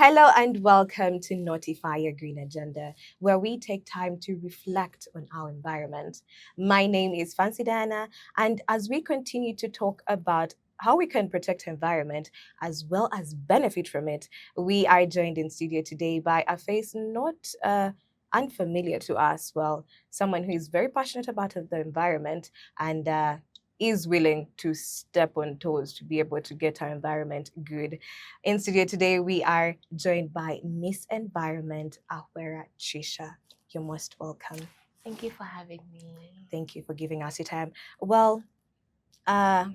Hello and welcome to Notify Your Green Agenda, where we take time to reflect on our environment. My name is Fancy Diana, and as we continue to talk about how we can protect the environment as well as benefit from it, we are joined in studio today by a face not unfamiliar to us. Well, someone who is very passionate about the environment and is willing to step on toes to be able to get our environment good. In studio today, we are joined by Miss Environment Ahwera Trisha. You're most welcome. Thank you for having me. Thank you for giving us your time. Well, uh,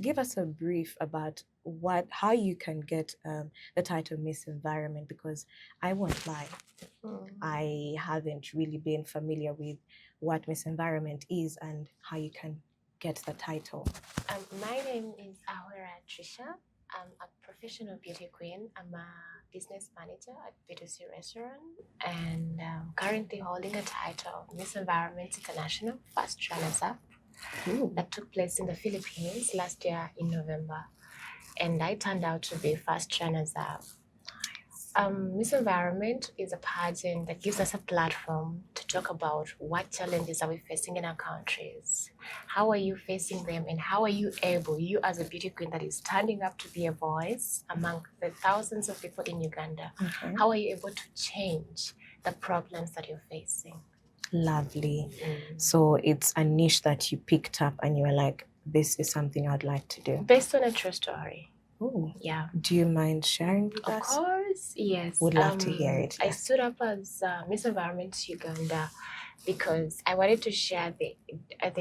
give us a brief about how you can get the title Miss Environment, because I won't lie, I haven't really been familiar with what Miss Environment is and how you can get the title. My name is Ahwera Trisha. I'm a professional beauty queen. I'm a business manager at B2C Restaurant and currently holding a title of Miss Environment International First Runners-Up that took place in the Philippines last year in November. And I turned out to be first runners-up. Miss Environment is a pageant that gives us a platform to talk about what challenges are we facing in our countries. How are you facing them, and how are you able, you as a beauty queen that is standing up to be a voice among the thousands of people in Uganda, how are you able to change the problems that you're facing? Lovely. So it's a niche that you picked up and you were like, this is something I'd like to do. Based on a true story. Oh, yeah. Do you mind sharing with us? Of course, yes. Would love to hear it. I stood up as Miss Environment Uganda because I wanted to share the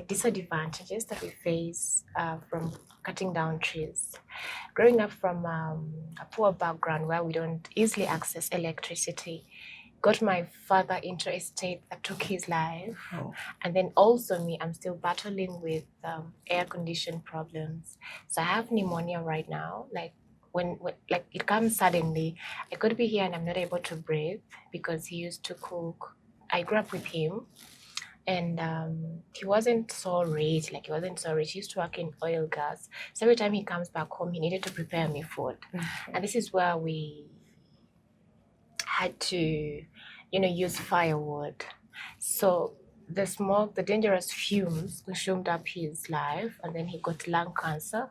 disadvantages that we face from cutting down trees. Growing up from a poor background where we don't easily access electricity, got my father into a state that took his life. And then also me, I'm still battling with air condition problems. So I have pneumonia right now. Like when like it comes suddenly, I could be here and I'm not able to breathe because he used to cook. I grew up with him. And he wasn't so rich, He used to work in oil gas. So every time he comes back home, he needed to prepare me food. And this is where we had to, use firewood. So the smoke, the dangerous fumes consumed up his life, and then he got lung cancer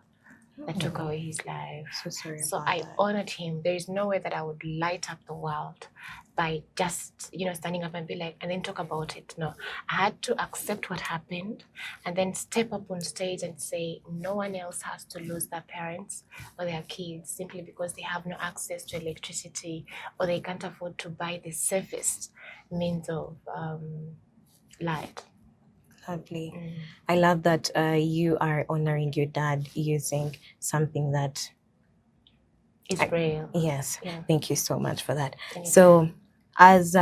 that took away his life. So sorry. So I honored him. There is no way that I would light up the world by just, standing up and be like, and then talk about it. No, I had to accept what happened and then step up on stage and say, no one else has to lose their parents or their kids simply because they have no access to electricity or they can't afford to buy the safest means of light. Lovely. I love that you are honoring your dad using something that is real. Yes. Yeah. Thank you so much for that. So as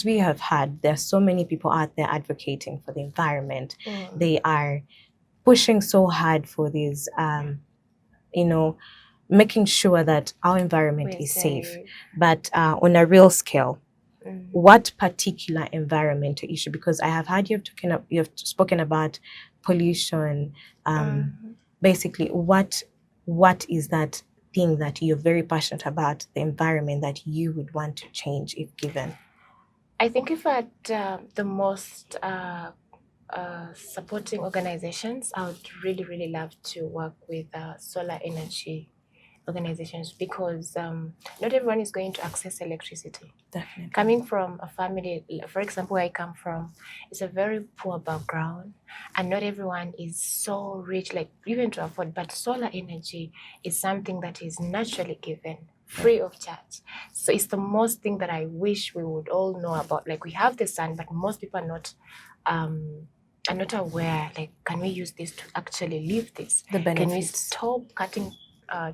we have had, there are so many people out there advocating for the environment. They are pushing so hard for this, making sure that our environment is safe. But on a real scale, what particular environmental issue? Because I have heard you've spoken about pollution. Basically, what is that thing that you're very passionate about, the environment that you would want to change if given? I think if at the most supporting organizations, I would really, really love to work with solar energy organizations because not everyone is going to access electricity. Definitely. Coming from a family, for example, where I come from, it's a very poor background and not everyone is so rich, like even to afford, but solar energy is something that is naturally given free of charge. So it's the most thing that I wish we would all know about. Like we have the sun, but most people are not aware, like, can we use this to actually live this? The benefits. Can we stop cutting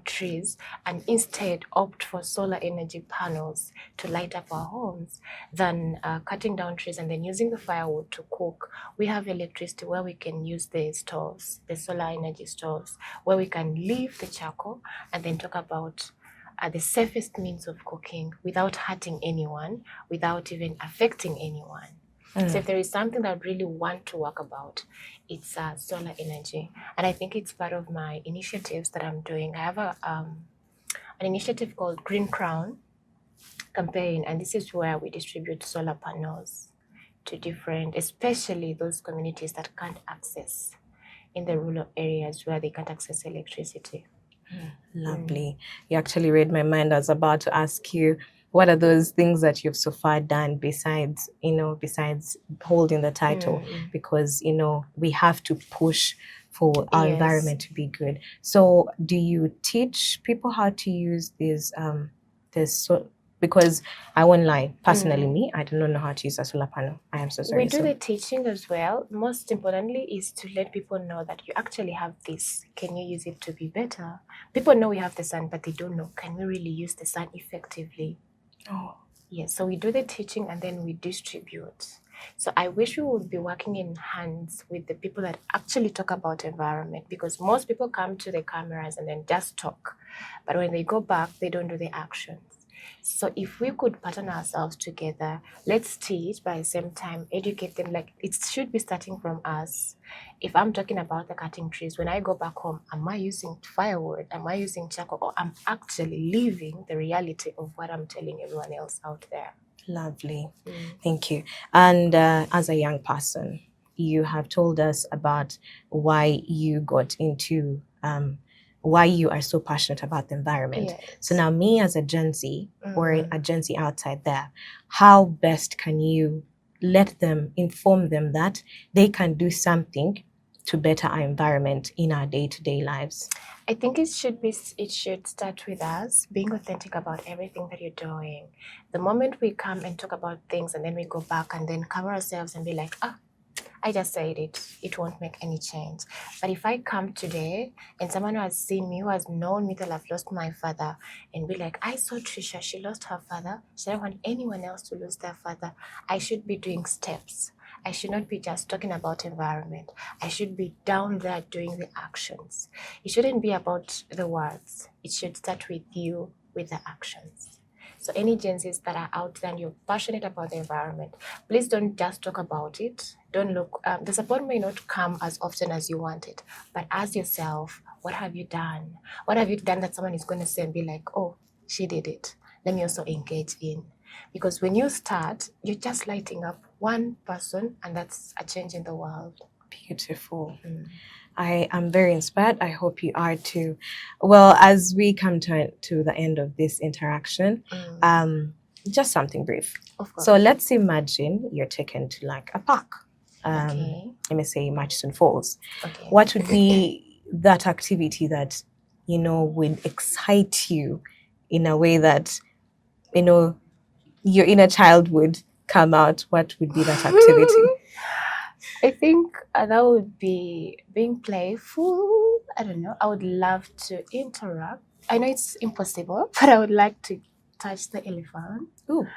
trees and instead opt for solar energy panels to light up our homes than cutting down trees and then using the firewood to cook? We have electricity where we can use the stoves, the solar energy stoves, where we can leave the charcoal and then talk about the safest means of cooking without hurting anyone, without even affecting anyone. So if there is something that I really want to work about, it's solar energy. And I think it's part of my initiatives that I'm doing. I have an initiative called Green Crown campaign, and this is where we distribute solar panels to different, especially those communities that can't access in the rural areas where they can't access electricity. Lovely. You actually read my mind. I was about to ask you, what are those things that you've so far done besides, besides holding the title? Because, we have to push for our Yes. environment to be good. So do you teach people how to use this because I won't lie, personally, me, I do not know how to use a solar panel. I am so sorry. We do the teaching as well. Most importantly is to let people know that you actually have this. Can you use it to be better? People know we have the sun, but they don't know, can we really use the sun effectively? Oh. Yes, so we do the teaching and then we distribute. So I wish we would be working in hands with the people that actually talk about environment, because most people come to the cameras and then just talk. But when they go back, they don't do the actions. So if we could pattern ourselves together, let's teach, but at the same time educate them. Like, it should be starting from us. If I'm talking about the cutting trees, when I go back home, am I using firewood? Am I using charcoal? Or I'm actually living the reality of what I'm telling everyone else out there. Lovely. Thank you. And as a young person, you have told us about why you got into why you are so passionate about the environment. Yes. So now, me as a Gen Z or a Gen Z outside there, how best can you let them, inform them that they can do something to better our environment in our day-to-day lives? I think it should start with us being authentic about everything that you're doing. The moment we come and talk about things and then we go back and then cover ourselves and be like, I just said it won't make any change. But if I come today and someone who has seen me, who has known me till I've lost my father, and be like, I saw Trisha, she lost her father. So I don't want anyone else to lose their father. I should be doing steps. I should not be just talking about environment. I should be down there doing the actions. It shouldn't be about the words. It should start with you, with the actions. So any Gen Zs that are out there and you're passionate about the environment, please don't just talk about it. Don't look, the support may not come as often as you want it, but ask yourself, what have you done? What have you done that someone is going to say and be like, oh, she did it. Let me also engage in. Because when you start, you're just lighting up one person, and that's a change in the world. Beautiful. I am very inspired. I hope you are too. Well, as we come to the end of this interaction, just something brief. Of course. So let's imagine you're taken to like a park. Okay. Let me say Murchison Falls. Okay. What would be that activity that, would excite you in a way that, your inner child would come out? What would be that activity? I think that would be being playful. I don't know. I would love to interact. I know it's impossible, but I would like to touch the elephant. Ooh.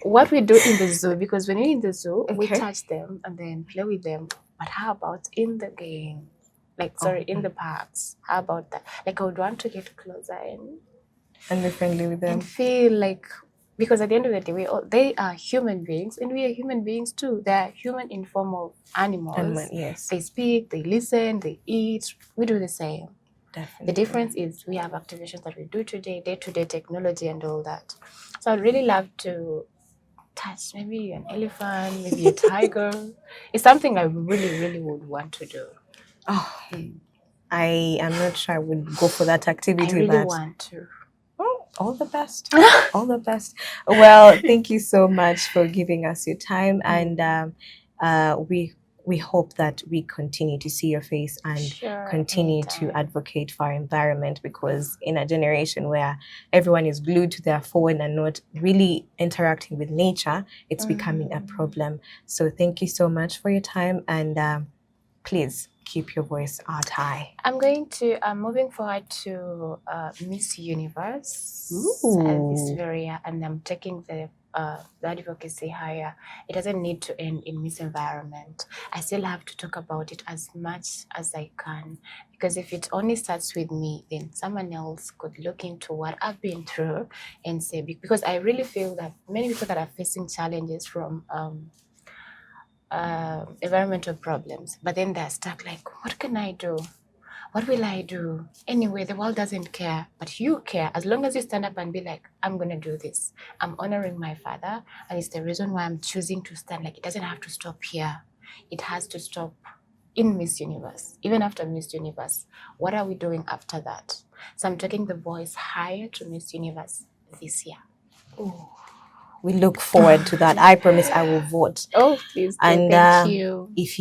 What we do in the zoo, because when you're in the zoo, we Okay. touch them and then play with them. But how about in the game? In the parks. How about that? Like, I would want to get closer And be friendly with them. and feel like, because at the end of the day, they are human beings and we are human beings too. They are human in form of animals. Yes. They speak, they listen, they eat. We do the same. Definitely. The difference is we have activations that we do today, day-to-day technology and all that. So I'd really love to touch maybe an elephant, maybe a tiger. It's something I really, really would want to do. Oh, I am not sure I would go for that activity. I really want to. All the best. All the best. Well, thank you so much for giving us your time, and we hope that we continue to see your face and continue to advocate for our environment, because in a generation where everyone is glued to their phone and not really interacting with nature, it's becoming a problem. So thank you so much for your time, and please keep your voice out high. I'm moving forward to Miss Universe this very year, and I'm taking the advocacy higher. It doesn't need to end in Miss Environment. I still have to talk about it as much as I can, because if it only starts with me, then someone else could look into what I've been through and say, because I really feel that many people that are facing challenges from environmental problems, but then they're stuck like, what can I do? what will I do? Anyway, the world doesn't care, but you care. As long as you stand up and be like, I'm going to do this. I'm honoring my father, and it's the reason why I'm choosing to stand. Like, it doesn't have to stop here. It has to stop in Miss Universe. Even after Miss Universe, what are we doing after that? So I'm taking the voice higher to Miss Universe this year. Ooh, we look forward to that. I promise I will vote. Oh, please do. And Thank you. if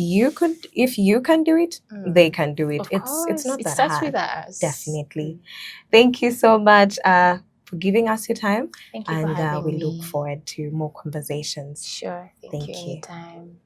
you can do it, they can do it. Of It's course, not it that starts hard. with us. Definitely. Thank you so much for giving us your time. Thank you for having we me. look forward to more conversations. Sure. Thank you. Thank you. Anytime.